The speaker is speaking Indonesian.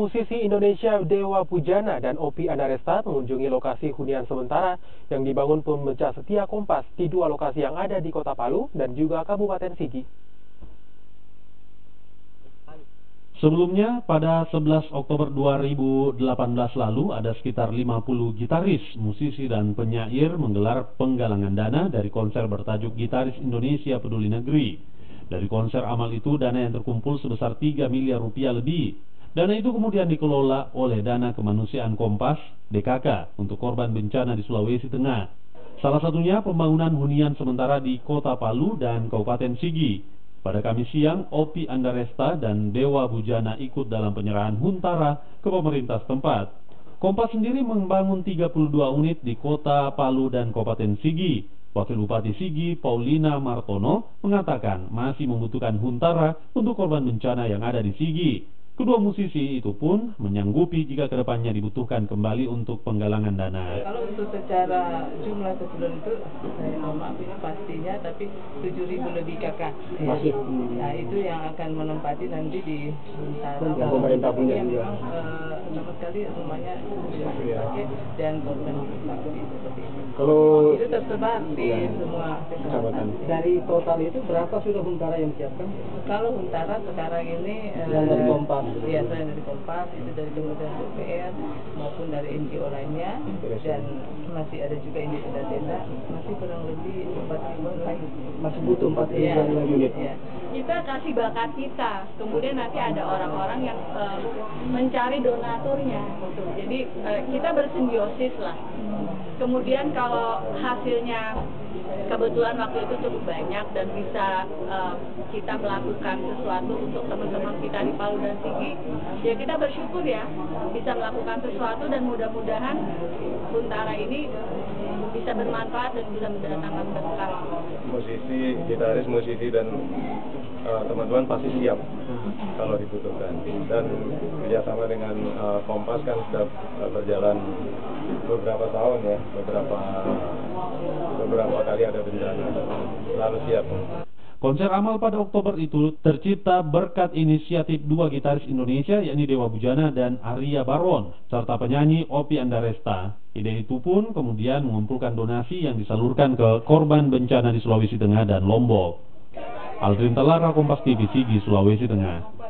musisi Indonesia Dewa Pujana dan Oppie Andaresta mengunjungi lokasi hunian sementara yang dibangun pemecah setia Kompas di dua lokasi yang ada di Kota Palu dan juga Kabupaten Sigi. Sebelumnya, pada 11 Oktober 2018 lalu, ada sekitar 50 gitaris, musisi, dan penyair menggelar penggalangan dana dari konser bertajuk Gitaris Indonesia Peduli Negeri. Dari konser amal itu, dana yang terkumpul sebesar 3 miliar rupiah lebih. Dana itu kemudian dikelola oleh Dana Kemanusiaan Kompas, DKK, untuk korban bencana di Sulawesi Tengah. Salah satunya pembangunan hunian sementara di Kota Palu dan Kabupaten Sigi. Pada Kamis siang, Oppie Andaresta dan Dewa Pujana ikut dalam penyerahan huntara ke pemerintah setempat. Kompas sendiri membangun 32 unit di Kota Palu dan Kabupaten Sigi. Wakil Bupati Sigi, Paulina Martono, mengatakan masih membutuhkan huntara untuk korban bencana yang ada di Sigi. Kedua musisi itu pun menyanggupi jika kedepannya dibutuhkan kembali untuk penggalangan dana. Kalau untuk secara jumlah keseluruhan itu, saya mohon maaf ini pastinya, tapi 7.000 lebih kakak. Masih. Nah itu yang akan menempati nanti di huntara. Pemerintah punya yang juga. memang sama sekali rumahnya sudah dipakai dan korban seperti itu. Kalau Itu tersebar di semua kecamatan. dari total itu berapa sudah huntara yang disiapkan? Kalau huntara sekarang ini Yang dari Kompas. Iya, selain dari Kompas, itu dari Kementerian PUPR maupun dari NGO lainnya, dan masih ada juga ini tenda-tenda, masih kurang lebih 4.000 lagi. Masih butuh 4.000 lagi. Iya. Kita kasih bakat kita, kemudian nanti ada orang-orang yang mencari donaturnya. Jadi kita bersimbiosis lah. Kemudian kalau hasilnya kebetulan waktu itu cukup banyak dan bisa kita melakukan sesuatu untuk teman-teman kita di Palu dan Sigi, ya kita bersyukur ya bisa melakukan sesuatu dan mudah-mudahan huntara ini bisa bermanfaat dan bisa mendatangkan berkah. Musisi, gitaris, musisi dan teman-teman pasti siap kalau dibutuhkan, dan kerjasama dengan Kompas kan sudah berjalan beberapa tahun ya, beberapa kali ada bencana, lalu siap. Konser amal pada Oktober itu tercipta berkat inisiatif dua gitaris Indonesia, yakni Dewa Pujana dan Arya Baron, serta penyanyi Oppie Andaresta. Ide itu pun kemudian mengumpulkan donasi yang disalurkan ke korban bencana di Sulawesi Tengah dan Lombok. Aldrin Telara, Kompas TV, Sigi, Sulawesi Tengah.